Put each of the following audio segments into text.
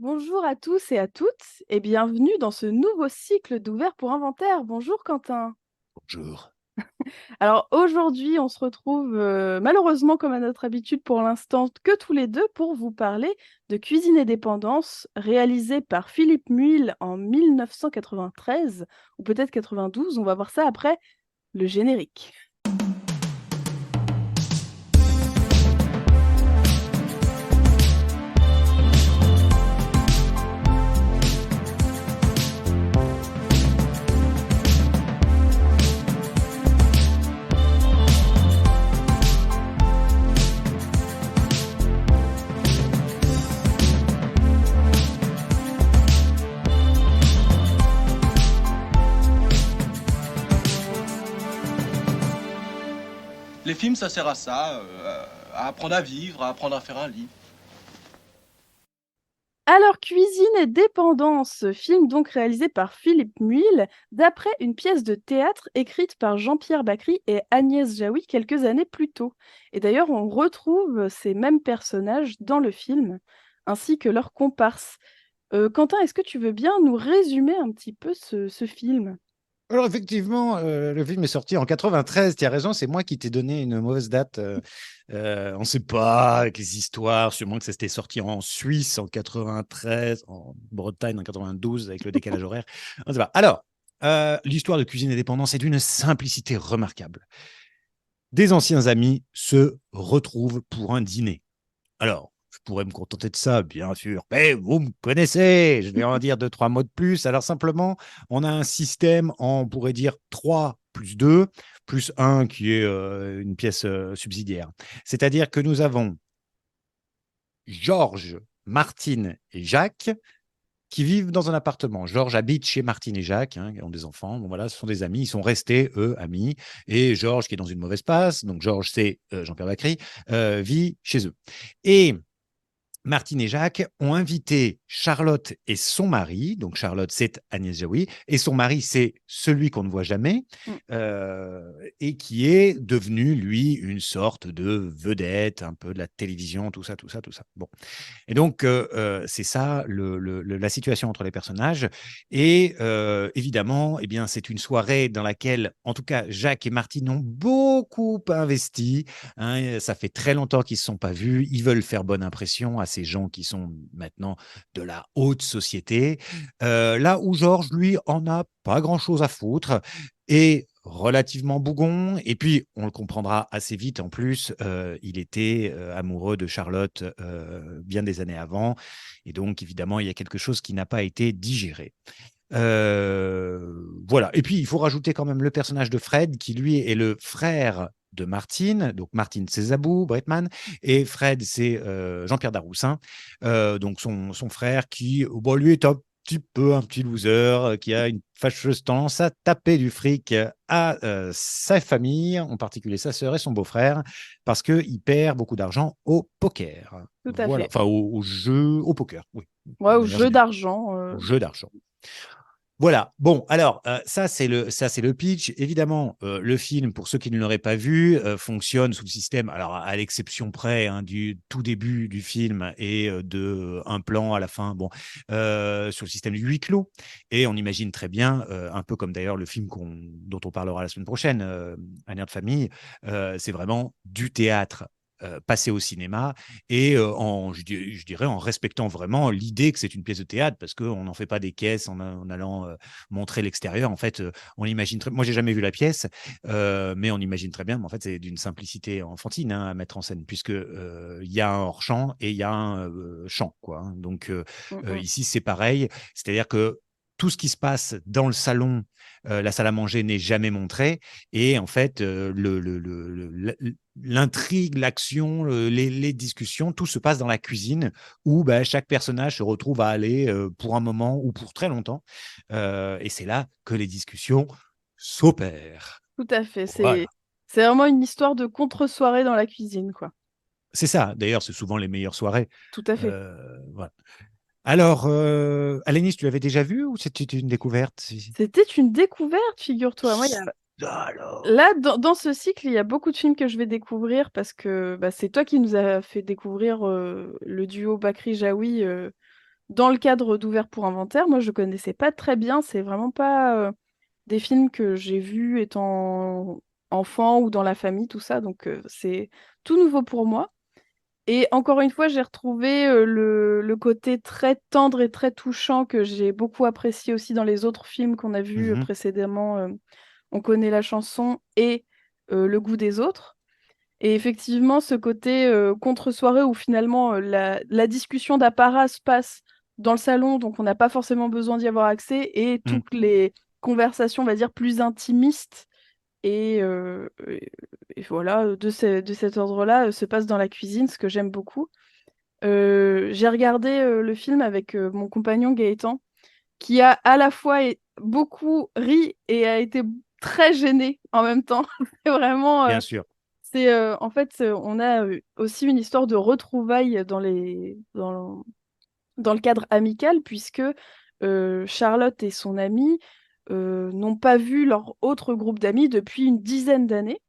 Bonjour à tous et à toutes et bienvenue dans ce nouveau cycle d'Ouvert pour Inventaire. Bonjour Quentin. Bonjour. Alors aujourd'hui, on se retrouve malheureusement comme à notre habitude pour l'instant que tous les deux pour vous parler de Cuisine et Dépendance réalisée par Philippe Muil en 1993 ou peut-être 92. On va voir ça après le générique. Les films, ça sert à ça, à apprendre à vivre, à apprendre à faire un lit. Alors, Cuisine et Dépendance, film donc réalisé par Philippe Muil, d'après une pièce de théâtre écrite par Jean-Pierre Bacry et Agnès Jaoui quelques années plus tôt. Et d'ailleurs, on retrouve ces mêmes personnages dans le film, ainsi que leurs comparses. Quentin, est-ce que tu veux bien nous résumer un petit peu ce film? Alors effectivement, le film est sorti en 93. Tu as raison, c'est moi qui t'ai donné une mauvaise date. On ne sait pas avec les histoires, sûrement que ça s'était sorti en Suisse en 93, en Bretagne en 92 avec le décalage horaire. On ne sait pas. Alors, l'histoire de Cuisine et Dépendance est d'une simplicité remarquable. Des anciens amis se retrouvent pour un dîner. Alors, je pourrais me contenter de ça, bien sûr, mais vous me connaissez, je vais en dire deux, trois mots de plus. Alors simplement, on a un système on pourrait dire 3 plus 2 plus un qui est une pièce subsidiaire. C'est-à-dire que nous avons Georges, Martine et Jacques qui vivent dans un appartement. Georges habite chez Martine et Jacques, qui ont des enfants. Bon, voilà, ce sont des amis. Ils sont restés, eux, amis. Et Georges, qui est dans une mauvaise passe, donc Georges, c'est Jean-Pierre Bacry, vit chez eux. Et Martine et Jacques ont invité Charlotte et son mari, donc Charlotte c'est Agnès Jaoui, et son mari c'est celui qu'on ne voit jamais, Mm. et qui est devenu lui une sorte de vedette, un peu de la télévision, tout ça, tout ça, tout ça. Bon, et donc c'est ça la situation entre les personnages, et évidemment, eh bien c'est une soirée dans laquelle, en tout cas, Jacques et Martine ont beaucoup investi. Hein, ça fait très longtemps qu'ils ne se sont pas vus. Ils veulent faire bonne impression à ces gens qui sont maintenant de la haute société. Là où Georges, lui, en a pas grand-chose à foutre et relativement bougon. Et puis, on le comprendra assez vite, en plus, il était amoureux de Charlotte bien des années avant. Et donc, évidemment, il y a quelque chose qui n'a pas été digéré. Voilà. Et puis, il faut rajouter quand même le personnage de Fred, qui lui est le frère de Martine. Donc, Martine, c'est Zabou Bretman. Et Fred, c'est Jean-Pierre Daroussin. Donc, son frère qui, bon, lui, est un petit loser, qui a une fâcheuse tendance à taper du fric à sa famille, en particulier sa sœur et son beau-frère, parce qu'il perd beaucoup d'argent au poker. Tout à Voilà. fait. Enfin, au jeu, au poker, oui, Ouais, de au manière jeu générale, d'argent. au jeu d'argent. Voilà. Bon, alors ça c'est le pitch. Évidemment, le film, pour ceux qui ne l'auraient pas vu, fonctionne sous le système. Alors à l'exception près du tout début du film et de un plan à la fin. Bon, sur le système du huis clos. Et on imagine très bien, un peu comme d'ailleurs le film dont on parlera la semaine prochaine, Un air de famille. C'est vraiment du théâtre passé au cinéma et je dirais en respectant vraiment l'idée que c'est une pièce de théâtre parce qu'on n'en fait pas des caisses en allant montrer l'extérieur. En fait, on imagine très... Moi, j'ai jamais vu la pièce, mais on imagine très bien. Mais en fait, c'est d'une simplicité enfantine à mettre en scène puisque il y a un hors-champ et il y a un champ, quoi. Hein. Donc Mm, mm. ici, c'est pareil. C'est-à-dire que tout ce qui se passe dans le salon, la salle à manger n'est jamais montrée. Et en fait, l'intrigue, l'action, les discussions, tout se passe dans la cuisine où bah, chaque personnage se retrouve à aller pour un moment ou pour très longtemps. Et c'est là que les discussions s'opèrent. Tout à fait. C'est Voilà. c'est vraiment une histoire de contre-soirée dans la cuisine, quoi. C'est ça. D'ailleurs, c'est souvent les meilleures soirées. Tout à fait. Voilà. Alors, Alénis, tu l'avais déjà vu ou c'était une découverte? C'était une découverte, figure-toi. Moi, Alors. là, dans ce cycle, il y a beaucoup de films que je vais découvrir parce que bah, c'est toi qui nous as fait découvrir le duo Bakri-Jaoui dans le cadre d'Ouvert pour Inventaire, moi je connaissais pas très bien, c'est vraiment pas des films que j'ai vus étant enfant ou dans la famille, tout ça, donc c'est tout nouveau pour moi. Et encore une fois, j'ai retrouvé le côté très tendre et très touchant que j'ai beaucoup apprécié aussi dans les autres films qu'on a vus Mhm. précédemment. On connaît la chanson et Le goût des autres. Et effectivement, ce côté contre-soirée où finalement la discussion d'apparat se passe dans le salon, donc on n'a pas forcément besoin d'y avoir accès, et Mm. toutes les conversations, on va dire, plus intimistes et voilà, de cet ordre-là, se passe dans la cuisine, ce que j'aime beaucoup. J'ai regardé le film avec mon compagnon Gaëtan, qui a à la fois beaucoup ri et a été très gêné en même temps. C'est vraiment, Bien sûr. en fait, on a aussi une histoire de retrouvailles dans le cadre amical, puisque Charlotte et son amie n'ont pas vu leur autre groupe d'amis depuis une dizaine d'années.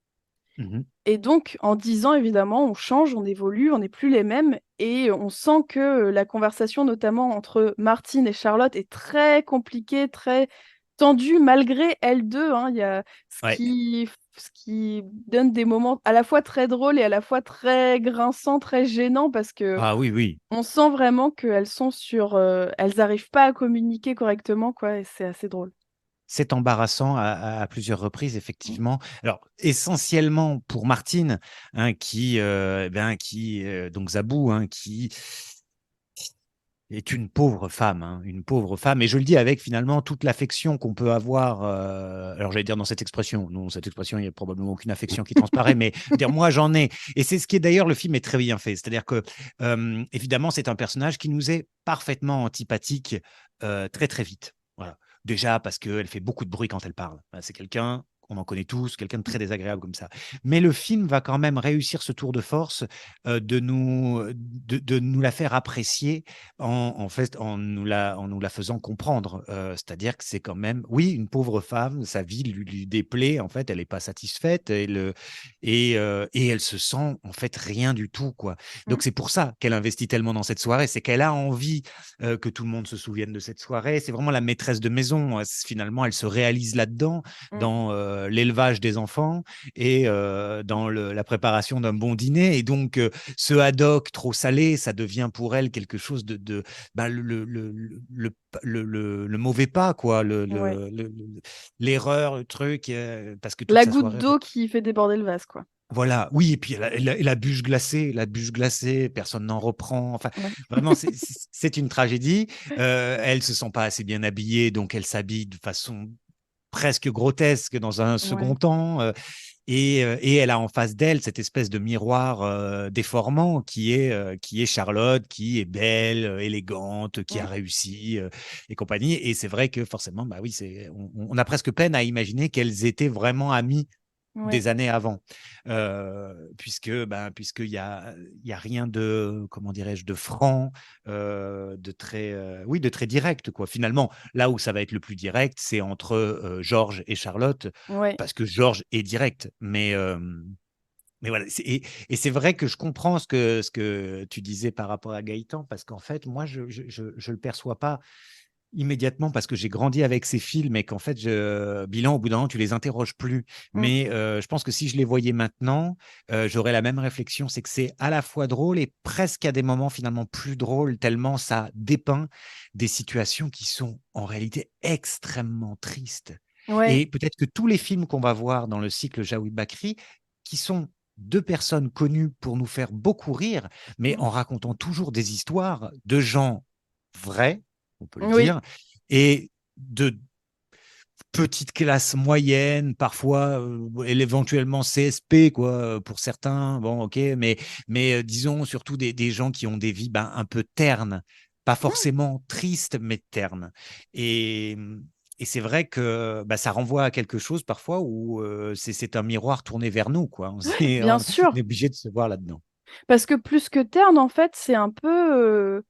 Mhm. Et donc, en 10 ans, évidemment, on change, on évolue, on n'est plus les mêmes, et on sent que la conversation, notamment entre Martine et Charlotte, est très compliquée, très tendue, malgré elles deux, hein. Il y a Ouais. ce qui donne des moments à la fois très drôles et à la fois très grinçants, très gênants, parce que Ah oui, oui. on sent vraiment qu'elles sont elles n'arrivent pas à communiquer correctement, quoi, et c'est assez drôle. C'est embarrassant à plusieurs reprises, effectivement. Alors, essentiellement pour Martine, hein, donc Zabou, hein, qui est une pauvre femme, hein, une pauvre femme. Et je le dis avec finalement toute l'affection qu'on peut avoir. Alors, j'allais dire dans cette expression. Non, cette expression, il n'y a probablement aucune affection qui transparaît, mais je veux dire, moi, j'en ai. Et c'est ce qui est d'ailleurs, le film est très bien fait. C'est-à-dire que, évidemment, c'est un personnage qui nous est parfaitement antipathique très, très vite. Voilà. Déjà parce qu'elle fait beaucoup de bruit quand elle parle. C'est quelqu'un, on en connaît tous, quelqu'un de très désagréable comme ça. Mais le film va quand même réussir ce tour de force de nous la faire apprécier en fait, en nous la faisant comprendre. C'est-à-dire que c'est quand même, oui, une pauvre femme, sa vie lui déplaît, en fait, elle n'est pas satisfaite et elle se sent en fait rien du tout, quoi. Mm, Donc c'est pour ça qu'elle investit tellement dans cette soirée, c'est qu'elle a envie que tout le monde se souvienne de cette soirée. C'est vraiment la maîtresse de maison. Finalement, elle se réalise là-dedans, mm. dans l'élevage des enfants et dans la préparation d'un bon dîner. Et donc, ce haddock trop salé, ça devient pour elle quelque chose ben, le mauvais pas, quoi, Ouais. l'erreur, le truc, parce que toute La sa goutte soirée. d'eau qui fait déborder le vase, quoi. Voilà, oui, et puis la bûche glacée, personne n'en reprend. Enfin, Ouais. vraiment, c'est une tragédie. Elle se sent pas assez bien habillée, donc elle s'habille de façon presque grotesque dans un second Ouais. temps. Et elle a en face d'elle cette espèce de miroir déformant qui est Charlotte, qui est belle, élégante, qui a Mm. réussi et compagnie. Et c'est vrai que forcément, bah oui, on a presque peine à imaginer qu'elles étaient vraiment amies Ouais. des années avant, puisqu'il y a rien de, comment dirais-je, de franc, oui, de très direct, quoi. Finalement, là où ça va être le plus direct, c'est entre Georges et Charlotte, Ouais. parce que Georges est direct, mais voilà. Et c'est vrai que je comprends ce que tu disais par rapport à Gaëtan, parce qu'en fait, moi, je le perçois pas immédiatement parce que j'ai grandi avec ces films et qu'en fait, bilan, au bout d'un moment, tu les interroges plus. Mm. Mais je pense que si je les voyais maintenant, j'aurais la même réflexion. C'est que c'est à la fois drôle et presque à des moments finalement plus drôle, tellement ça dépeint des situations qui sont en réalité extrêmement tristes. Ouais. Et peut-être que tous les films qu'on va voir dans le cycle Jaoui Bakri, qui sont deux personnes connues pour nous faire beaucoup rire, mais Mm. en racontant toujours des histoires de gens vrais, on peut le Oui. dire, et de petites classes moyennes, parfois éventuellement CSP quoi pour certains, bon ok, mais disons surtout des gens qui ont des vies ben, un peu ternes, pas Mm. forcément tristes mais ternes. Et et c'est vrai que bah, ça renvoie à quelque chose parfois où c'est un miroir tourné vers nous, quoi. Bien On sûr. est obligé de se voir là-dedans. Parce que plus que terne, en fait, c'est un peu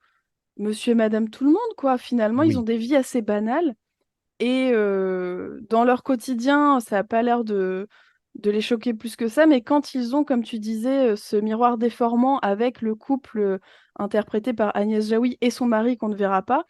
monsieur et madame tout le monde, quoi. Finalement, ils ont Oui. des vies assez banales. Et dans leur quotidien, ça n'a pas l'air de les choquer plus que ça, mais quand ils ont, comme tu disais, ce miroir déformant avec le couple interprété par Agnès Jaoui et son mari qu'on ne verra pas,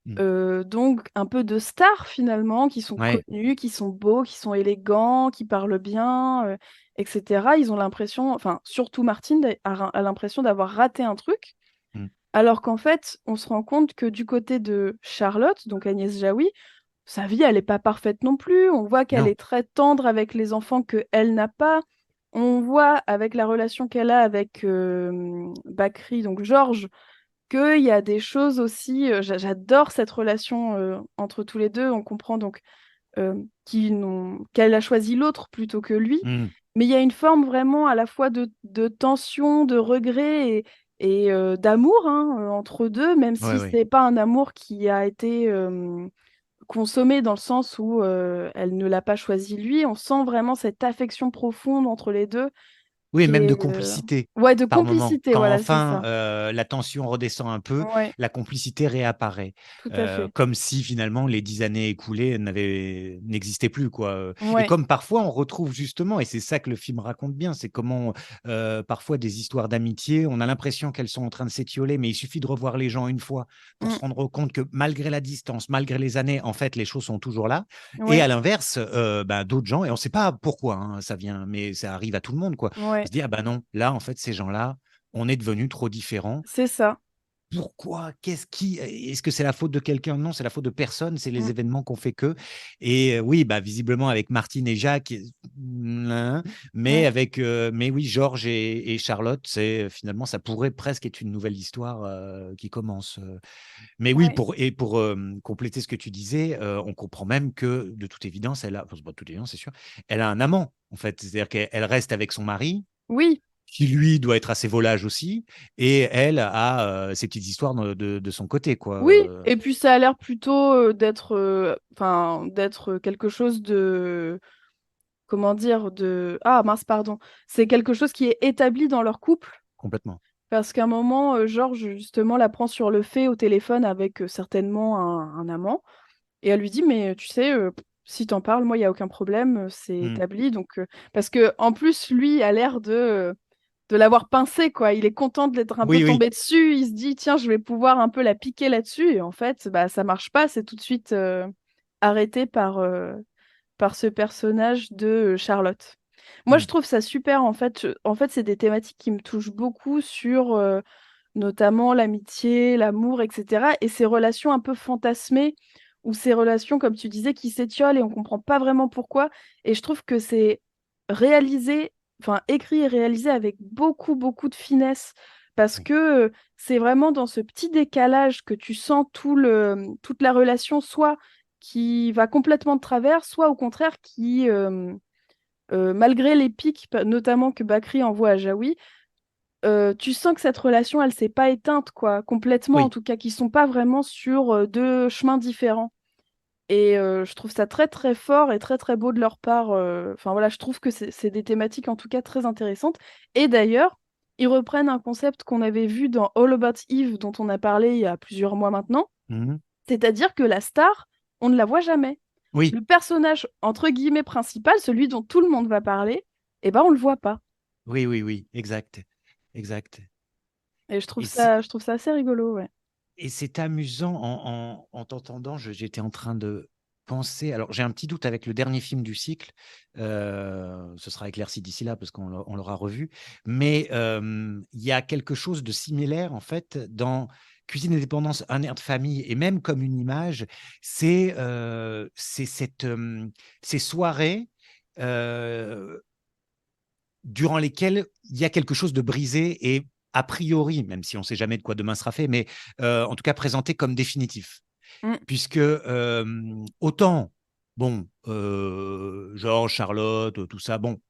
Mm. donc un peu de stars finalement, qui sont Ouais. connus, qui sont beaux, qui sont élégants, qui parlent bien, etc. Ils ont l'impression, enfin surtout Martine a l'impression d'avoir raté un truc, Mm. alors qu'en fait, on se rend compte que du côté de Charlotte, donc Agnès Jaoui, sa vie, elle n'est pas parfaite non plus. On voit qu'elle Non. est très tendre avec les enfants qu'elle n'a pas. On voit avec la relation qu'elle a avec Bakri, donc Georges, qu'il y a des choses aussi. J'adore cette relation entre tous les deux. On comprend donc qu'elle a choisi l'autre plutôt que lui. Mm. Mais il y a une forme vraiment à la fois de tension, de regret et d'amour hein, entre eux deux, même Ouais, si ouais. c'est pas un amour qui a été consommé dans le sens où elle ne l'a pas choisi lui. On sent vraiment cette affection profonde entre les deux Oui, qui même de est complicité ouais, de par moment. complicité, Quand voilà, c'est enfin ça. la tension redescend un peu, Ouais, la complicité réapparaît. tout à fait. Comme si finalement les 10 années écoulées n'existaient plus, quoi. Et Ouais. comme parfois on retrouve justement, et c'est ça que le film raconte bien, c'est comment parfois des histoires d'amitié, on a l'impression qu'elles sont en train de s'étioler, mais il suffit de revoir les gens une fois pour se Mm. rendre compte que malgré la distance, malgré les années, en fait, les choses sont toujours là. Et Ouais, à l'inverse, ben, d'autres gens, et on ne sait pas pourquoi hein, ça vient, mais ça arrive à tout le monde, quoi. On ouais, se dit, ah ben non, là, en fait, ces gens-là, on est devenus trop différents. c'est ça. Pourquoi? Est-ce que c'est la faute de quelqu'un? Non, c'est la faute de personne, c'est Mm. les événements qu'on fait que. Et oui, bah, visiblement, avec Martine et Jacques, mais Ouais, mais oui, Georges et Charlotte, finalement, ça pourrait presque être une nouvelle histoire qui commence. Mais oui, ouais. pour compléter ce que tu disais, on comprend même que, de toute évidence, enfin, c'est pas de toute évidence, c'est sûr, elle a un amant, en fait. C'est-à-dire qu'elle reste avec son mari, Oui, qui lui doit être assez volage aussi, et elle a ses petites histoires de son côté, quoi. oui. Et puis ça a l'air plutôt enfin, d'être quelque chose de, comment dire, de... Ah mince, pardon. C'est quelque chose qui est établi dans leur couple. Complètement. Parce qu'à un moment, Georges, justement, la prend sur le fait au téléphone avec certainement un amant. Et elle lui dit, mais tu sais, si t'en parles, moi, il n'y a aucun problème, c'est Mm. établi. Donc, parce que en plus, lui a l'air de l'avoir pincé, quoi. Il est content de l'être un peu Oui, oui. tombé dessus. Il se dit, tiens, je vais pouvoir un peu la piquer là-dessus. Et en fait, bah, ça marche pas. C'est tout de suite arrêté par ce personnage de Charlotte. Moi, je Mm. trouve ça super. En fait, c'est des thématiques qui me touchent beaucoup sur notamment l'amitié, l'amour, etc. Et ces relations un peu fantasmées ou ces relations, comme tu disais, qui s'étiolent et on comprend pas vraiment pourquoi. Et je trouve que c'est réalisé, enfin écrit et réalisé avec beaucoup, beaucoup de finesse. Parce Oui. que c'est vraiment dans ce petit décalage que tu sens toute la relation, soit qui va complètement de travers, soit au contraire qui, malgré les pics, notamment que Bakri envoie à Jaoui, tu sens que cette relation, elle s'est pas éteinte, quoi, complètement, en Oui. tout cas, qu'ils sont pas vraiment sur deux chemins différents. Et je trouve ça très très fort et très très beau de leur part. Enfin voilà, je trouve que c'est des thématiques en tout cas très intéressantes. Et d'ailleurs, ils reprennent un concept qu'on avait vu dans All About Eve, dont on a parlé il y a plusieurs mois maintenant, Mhm. c'est-à-dire que la star, on ne la voit jamais. Oui. Le personnage, entre guillemets, principal, celui dont tout le monde va parler, eh ben on le voit pas. Oui, oui, oui. Exact. Exact. Et Et c'est je trouve ça assez rigolo, ouais. et c'est amusant en t'entendant, j'étais en train de penser. Alors, j'ai un petit doute avec le dernier film du cycle. Ce sera éclairci d'ici là parce on l'aura revu. Mais il y a quelque chose de similaire en fait dans Cuisine et dépendance, un air de famille et même comme une image. C'est ces soirées. euh, Durant lesquelles il y a quelque chose de brisé et a priori, même si on ne sait jamais de quoi demain sera fait, mais en tout cas présenté comme définitif. Mm. Puisque autant, bon, Georges, Charlotte, tout ça, bon,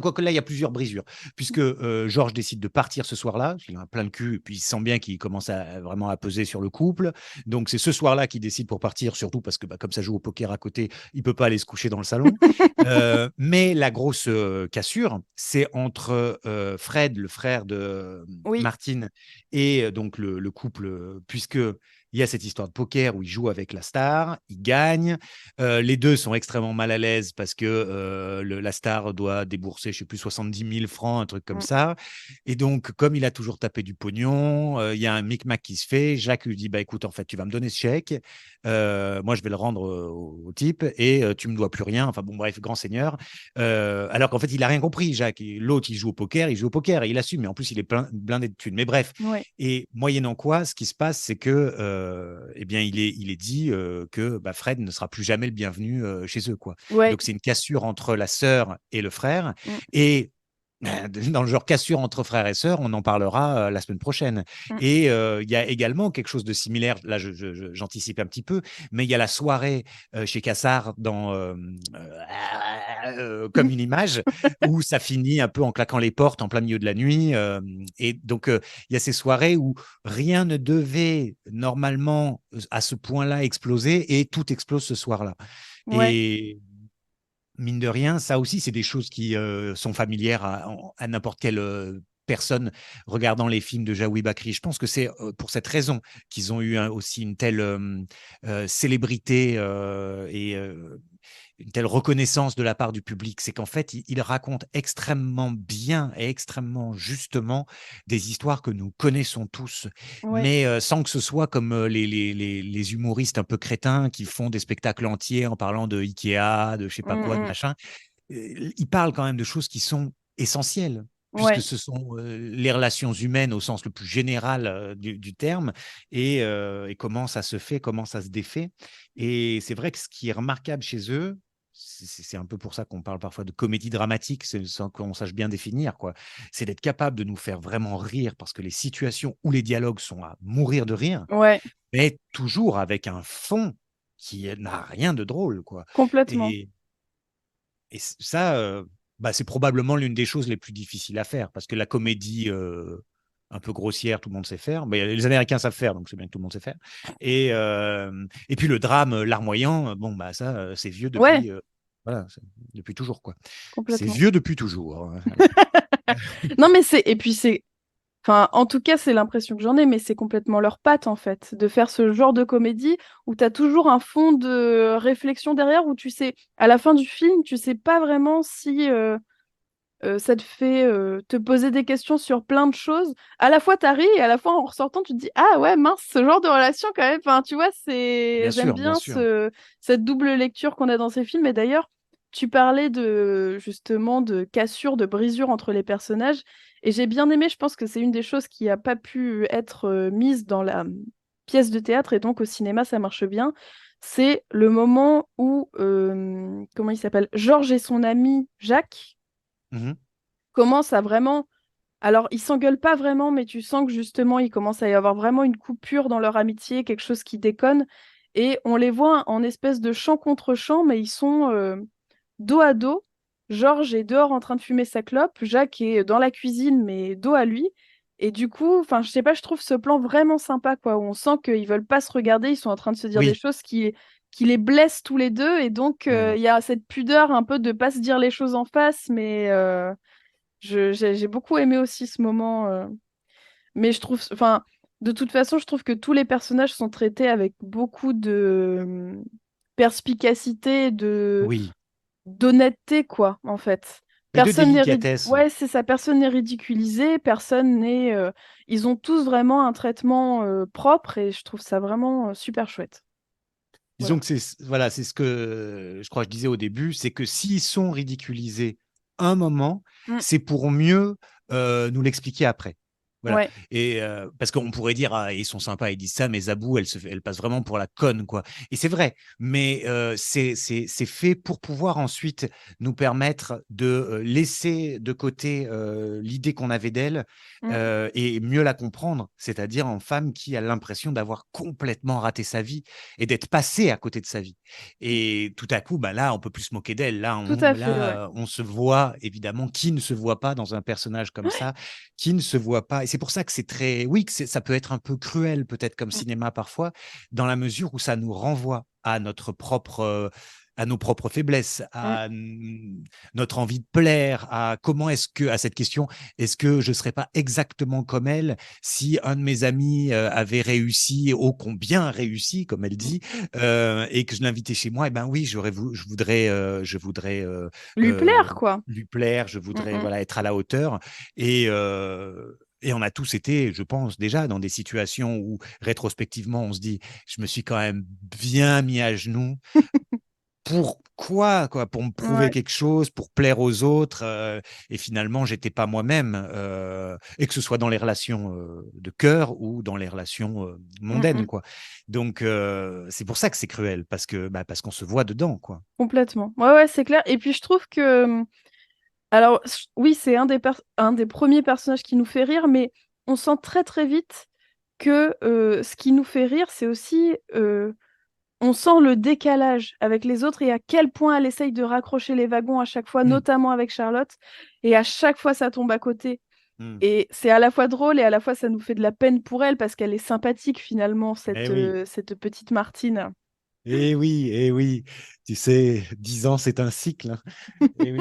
quoique là, il y a plusieurs brisures. Puisque Georges décide de partir ce soir-là, parce qu'il a plein le cul, et puis il sent bien qu'il commence vraiment à peser sur le couple. Donc c'est ce soir-là qu'il décide pour partir, surtout parce que comme ça joue au poker à côté, il ne peut pas aller se coucher dans le salon. Mais la grosse cassure, c'est entre Fred, le frère de Oui, Martine, et donc le couple, puisque il il y a cette histoire de poker où il joue avec la star, il gagne. Les deux sont extrêmement mal à l'aise parce que la star doit débourser, je sais plus, 70 000 francs, un truc comme Mm. ça. Et donc, comme il a toujours tapé du pognon, il y a un micmac qui se fait. Jacques lui dit, bah écoute, en fait, tu vas me donner ce chèque. Moi, je vais le rendre au type et tu me dois plus rien. Enfin bon, bref, grand seigneur. Alors qu'en fait, il a rien compris, Jacques. L'autre, il joue au poker et il assume. Mais en plus, il est blindé de thunes. Mais bref. Ouais. Et moyennant quoi, ce qui se passe, c'est que, eh bien, il est dit que bah, Fred ne sera plus jamais le bienvenu chez eux, quoi. Ouais. Donc, c'est une cassure entre la sœur et le frère. Mm. Et dans le genre cassure entre frères et sœurs, on en parlera la semaine prochaine. Mm. Et il y a également quelque chose de similaire, là j'anticipe un petit peu, mais il y a la soirée chez Cassard dans Comme une image, où ça finit un peu en claquant les portes en plein milieu de la nuit. Et donc il y a ces soirées où rien ne devait normalement à ce point-là exploser et tout explose ce soir-là. Ouais. Et mine de rien, ça aussi, c'est des choses qui sont familières à n'importe quelle personne regardant les films de Jaoui Bakri. Je pense que c'est pour cette raison qu'ils ont eu aussi une telle célébrité et une telle reconnaissance de la part du public. C'est qu'en fait, il raconte extrêmement bien et extrêmement justement des histoires que nous connaissons tous, Ouais. mais sans que ce soit comme les humoristes un peu crétins qui font des spectacles entiers en parlant de Ikea, de je sais pas Mm, quoi, de mm. machin. Il parle quand même de choses qui sont essentielles, puisque Ouais. ce sont les relations humaines au sens le plus général du terme, et comment ça se fait, comment ça se défait. Et c'est vrai que ce qui est remarquable chez eux, c'est un peu pour ça qu'on parle parfois de comédie dramatique, sans qu'on sache bien définir, quoi. C'est d'être capable de nous faire vraiment rire, parce que les situations ou les dialogues sont à mourir de rire, Ouais. mais toujours avec un fond qui n'a rien de drôle, quoi. Complètement. Et, et ça, bah, c'est probablement l'une des choses les plus difficiles à faire, parce que la comédie un peu grossière, tout le monde sait faire. Mais les Américains savent faire, donc c'est bien que tout le monde sait faire. Et puis le drame larmoyant, bon, bah, ça, c'est vieux Ouais. depuis, voilà, depuis toujours, quoi. C'est Complètement. vieux depuis toujours, hein. Non, mais et puis c'est, enfin, en tout cas, c'est l'impression que j'en ai, mais c'est complètement leur patte, en fait, de faire ce genre de comédie où tu as toujours un fond de réflexion derrière, où tu sais, à la fin du film, tu sais pas vraiment si ça te fait te poser des questions sur plein de choses. À la fois, tu ris et à la fois, en ressortant, tu te dis, ah ouais, mince, ce genre de relation, quand même. Enfin, tu vois, Bien j'aime sûr, bien bien sûr. cette double lecture qu'on a dans ces films. Et d'ailleurs, tu parlais justement de cassure, de brisure entre les personnages. Et j'ai bien aimé, je pense que c'est une des choses qui n'a pas pu être mise dans la pièce de théâtre et donc au cinéma, ça marche bien. C'est le moment où, comment il s'appelle? Georges et son ami Jacques Mhm. commencent à vraiment. Alors, ils s'engueulent pas vraiment, mais tu sens que justement, il commence à y avoir vraiment une coupure dans leur amitié, quelque chose qui déconne. Et on les voit en espèce de chant contre chant, mais ils sont dos à dos. Georges est dehors en train de fumer sa clope, Jacques est dans la cuisine, mais dos à lui. Et du coup, enfin, je sais pas, je trouve ce plan vraiment sympa, quoi, où on sent qu'ils veulent pas se regarder, ils sont en train de se dire des Oui. choses qui les blessent tous les deux. Et donc, Mm. il y a cette pudeur un peu de pas se dire les choses en face, mais j'ai beaucoup aimé aussi ce moment. Mais je trouve, enfin, de toute façon, je trouve que tous les personnages sont traités avec beaucoup de perspicacité, Oui. d'honnêteté, quoi, en fait. Et de Personne n'est délicatesse. Ouais, c'est ça, personne n'est ridiculisé, personne n'est. Ils ont tous vraiment un traitement propre et je trouve ça vraiment super chouette. Disons Voilà. que voilà, c'est ce que je crois que je disais au début, c'est que s'ils sont ridiculisés un moment, Mm. c'est pour mieux nous l'expliquer après. Voilà. Ouais, Et parce qu'on pourrait dire, ah, ils sont sympas, ils disent ça, mais Zabou, elle passe vraiment pour la conne, quoi. Et c'est vrai, mais c'est fait pour pouvoir ensuite nous permettre de laisser de côté l'idée qu'on avait d'elle mm, et mieux la comprendre, c'est-à-dire en femme qui a l'impression d'avoir complètement raté sa vie et d'être passée à côté de sa vie. Et tout à coup, bah là, on peut plus se moquer d'elle. tout à fait, ouais. On se voit, évidemment, qui ne se voit pas dans un personnage comme ça, qui ne se voit pas. Et c'est pour ça que c'est très, oui, ça peut être un peu cruel, peut-être comme Mm. cinéma parfois, dans la mesure où ça nous renvoie à notre propre à nos propres faiblesses, à notre envie de plaire, à comment est-ce que, à cette question, est-ce que je ne serais pas exactement comme elle si un de mes amis avait réussi, ô combien réussi, comme elle dit, et que je l'invitais chez moi, et ben oui, je voudrais, Lui plaire, quoi. lui plaire, je Mm, voudrais mm. voilà, être à la hauteur. Et on a tous été, je pense, déjà dans des situations où, rétrospectivement, on se dit, je me suis quand même bien mis à genoux. Pourquoi, quoi? Pour me prouver Ouais. quelque chose, pour plaire aux autres, et finalement, j'étais pas moi-même, et que ce soit dans les relations de cœur ou dans les relations Mm, mondaines, mm. quoi. Donc, c'est pour ça que c'est cruel, parce qu'on se voit dedans, quoi. Complètement. Ouais, ouais, c'est clair. Et puis je trouve que, alors oui, c'est un des premiers personnages qui nous fait rire, mais on sent très très vite que ce qui nous fait rire, c'est aussi, on sent le décalage avec les autres et à quel point elle essaye de raccrocher les wagons à chaque fois, Mm. notamment avec Charlotte, et à chaque fois ça tombe à côté. Mm. Et c'est à la fois drôle et à la fois ça nous fait de la peine pour elle parce qu'elle est sympathique finalement, Eh oui, cette petite Martine. eh oui. Tu sais, 10 ans, c'est un cycle, hein. Eh oui.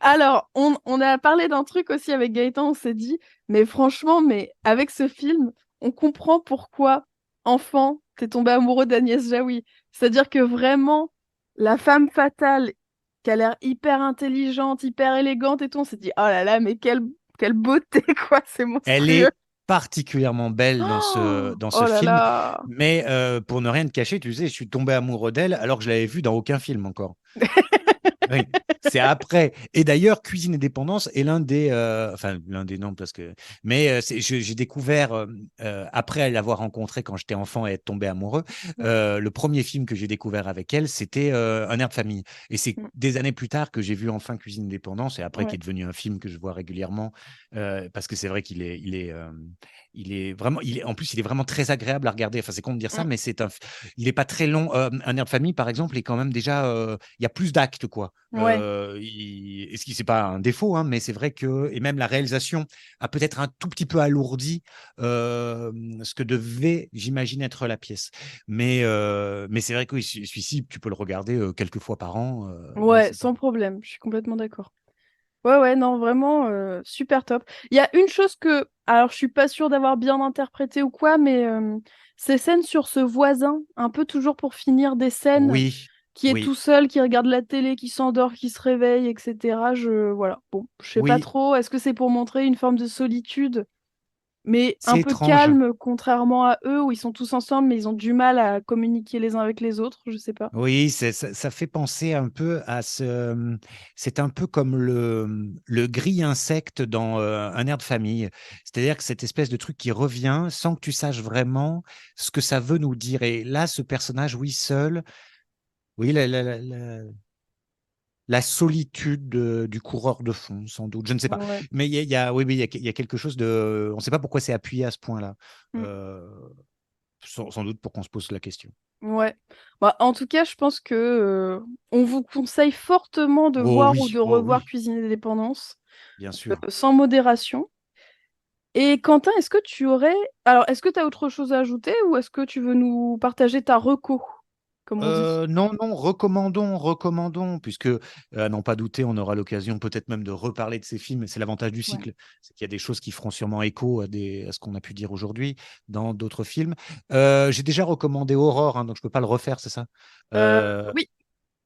Alors, on a parlé d'un truc aussi avec Gaëtan, on s'est dit, mais franchement, mais avec ce film, on comprend pourquoi, enfant, t'es tombé amoureux d'Agnès Jaoui. C'est-à-dire que vraiment, la femme fatale, qui a l'air hyper intelligente, hyper élégante et tout, on s'est dit, oh là là, mais quelle beauté, quoi, c'est Elle monstrueux. est particulièrement belle Oh, dans ce oh là film, là. mais pour ne rien te cacher, tu sais, je suis tombé amoureux d'elle alors que je l'avais vue dans aucun film encore. Oui, c'est après. Et d'ailleurs, Cuisine et Dépendance est l'un des noms parce que, mais j'ai découvert après l'avoir rencontrée quand j'étais enfant et être tombé amoureux. Le premier film que j'ai découvert avec elle, c'était Un air de famille. Et c'est Mm, des années plus tard que j'ai vu enfin Cuisine et Dépendance et après qui ouais. est devenu un film que je vois régulièrement parce que c'est vrai il est vraiment, en plus, il est vraiment très agréable à regarder. Enfin, c'est con de dire ça, Mm, mais il est pas très long. Un air de famille, par exemple, est quand même déjà, il y a plus d'actes, quoi. ouais. Ce qui c'est pas un défaut, hein, mais c'est vrai que et même la réalisation a peut-être un tout petit peu alourdi ce que devait, j'imagine, être la pièce. Mais c'est vrai que oui, celui-ci, tu peux le regarder quelques fois par an. Ouais, C'est pas. sans problème, je suis complètement d'accord. Ouais, ouais, non, vraiment, super top. Il y a une chose que, alors je suis pas sûre d'avoir bien interprété ou quoi, mais ces scènes sur ce voisin, un peu toujours pour finir des scènes, Oui, qui est tout oui, seul, qui regarde la télé, qui s'endort, qui se réveille, etc. Voilà, bon, je sais pas oui, trop, est-ce que c'est pour montrer une forme de solitude, mais un c'est peu étrange. calme, contrairement à eux, où ils sont tous ensemble, mais ils ont du mal à communiquer les uns avec les autres, je sais pas. Oui, ça fait penser un peu à c'est un peu comme le gris insecte dans Un air de famille. C'est-à-dire que cette espèce de truc qui revient sans que tu saches vraiment ce que ça veut nous dire. Et là, ce personnage, oui, seul, oui, la solitude du coureur de fond, sans doute. Je ne sais pas. Ouais. Mais oui, il y a quelque chose de. On ne sait pas pourquoi c'est appuyé à ce point-là. Mm. Euh, sans doute pour qu'on se pose la question. Ouais. Bah, en tout cas, je pense que on vous conseille fortement de Oh voir ou de oui, oh revoir oui, Cuisine et Dépendance bien sûr. sans modération. Et Quentin, est-ce que tu aurais... Alors, est-ce que tu as autre chose à ajouter ou est-ce que tu veux nous partager ta reco, comme on dit? Non, non, recommandons, puisque, à n'en pas douter, on aura l'occasion peut-être même de reparler de ces films. C'est l'avantage du Ouais. cycle, c'est qu'il y a des choses qui feront sûrement écho à ce qu'on a pu dire aujourd'hui dans d'autres films. J'ai déjà recommandé Aurore, hein, donc je ne peux pas le refaire, c'est ça? Euh, Oui,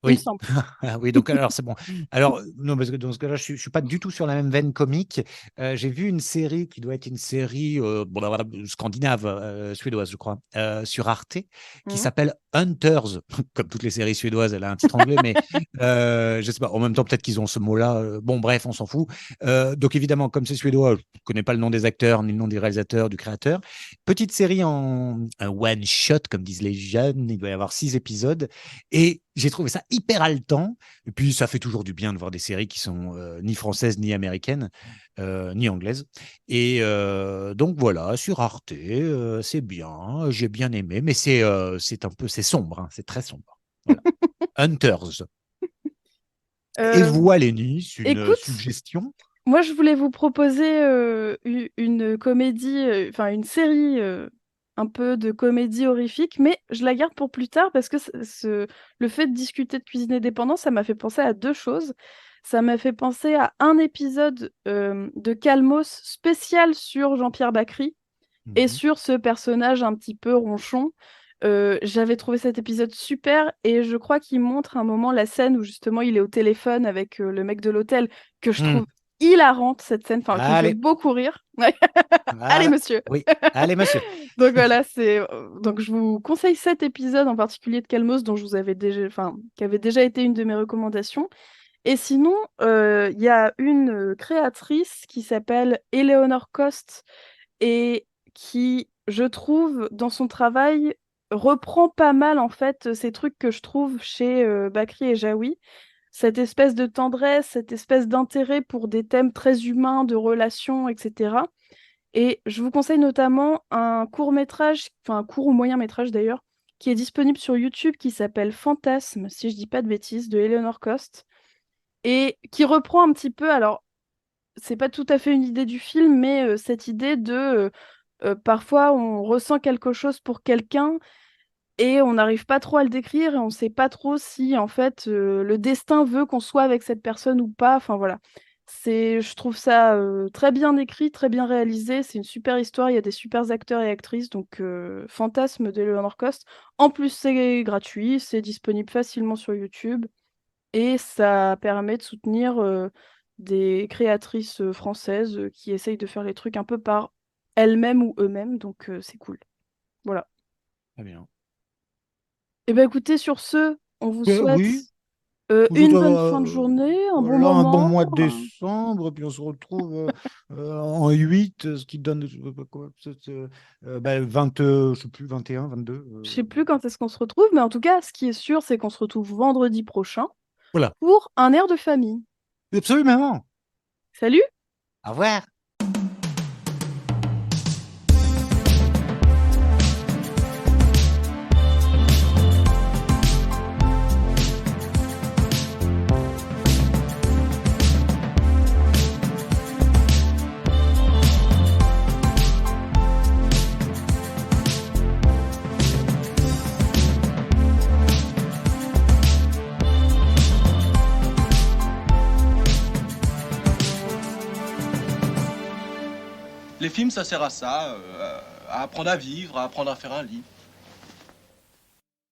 il me oui. semble. Ah oui, donc alors c'est bon. Alors, non, parce que dans ce cas-là, je suis pas du tout sur la même veine comique. J'ai vu une série qui doit être une série bon, ben voilà, scandinave, suédoise, je crois, sur Arte, qui Mhm. s'appelle Hunters. Comme toutes les séries suédoises, elle a un titre anglais, mais je sais pas. En même temps, peut-être qu'ils ont ce mot-là. Bon, bref, on s'en fout. Donc évidemment, comme c'est suédois, je connais pas le nom des acteurs ni le nom des réalisateurs, du créateur. Petite série en un one shot, comme disent les jeunes. Il doit y avoir 6 épisodes. Et j'ai trouvé ça hyper haletant. Et puis, ça fait toujours du bien de voir des séries qui sont ni françaises, ni américaines, ni anglaises. Et donc, voilà, sur Arte, c'est bien. J'ai bien aimé, mais c'est sombre. Hein, c'est très sombre. Voilà. Hunters. Et Euh, voilà, Lénis, une Écoute, suggestion. moi je voulais vous proposer une comédie, enfin une série un peu de comédie horrifique, mais je la garde pour plus tard parce que le fait de discuter de cuisine et dépendance, ça m'a fait penser à deux choses. Ça m'a fait penser à un épisode de Calmos spécial sur Jean-Pierre Bacry et Mhm. sur ce personnage un petit peu ronchon. J'avais trouvé cet épisode super et je crois qu'il montre un moment la scène où justement il est au téléphone avec le mec de l'hôtel que je Hmm. trouve hilarante cette scène, enfin qui me fait Allez, beaucoup rire. Ouais. Allez voilà. monsieur. Oui, allez, monsieur. Donc voilà, donc je vous conseille cet épisode en particulier de Calmos dont je vous avais déjà, enfin, qui avait déjà été une de mes recommandations. Et sinon, il y a une créatrice qui s'appelle Eleanor Cost et qui, je trouve, dans son travail, reprend pas mal en fait ces trucs que je trouve chez Bakri et Jaoui. Cette espèce de tendresse, cette espèce d'intérêt pour des thèmes très humains, de relations, etc. Et je vous conseille notamment un court-métrage, enfin un court ou moyen-métrage d'ailleurs, qui est disponible sur YouTube qui s'appelle Fantasme, si je dis pas de bêtises, de Eleanor Cost, et qui reprend un petit peu, alors c'est pas tout à fait une idée du film, mais cette idée de parfois on ressent quelque chose pour quelqu'un et on n'arrive pas trop à le décrire et on sait pas trop si en fait le destin veut qu'on soit avec cette personne ou pas. Enfin voilà. Je trouve ça très bien écrit, très bien réalisé. C'est une super histoire. Il y a des super acteurs et actrices. Donc Fantasme de Leonard Cost. En plus, c'est gratuit, c'est disponible facilement sur YouTube et ça permet de soutenir des créatrices françaises qui essayent de faire les trucs un peu par elles-mêmes ou eux-mêmes. Donc c'est cool. Voilà. Très bien. Eh bien, écoutez, sur ce, on vous souhaite Oui, vous une souhaite, bonne fin de journée, un bon voilà, un bon moment. mois de décembre, puis on se retrouve en 8, ce qui donne je sais pas quoi, 20, je sais plus, 21, 22. Je sais plus quand est-ce qu'on se retrouve, mais en tout cas, ce qui est sûr, c'est qu'on se retrouve vendredi prochain Voilà, pour un air de famille. absolument. Salut! Au revoir. Les films, ça sert à ça, à apprendre à vivre, à apprendre à faire un lit.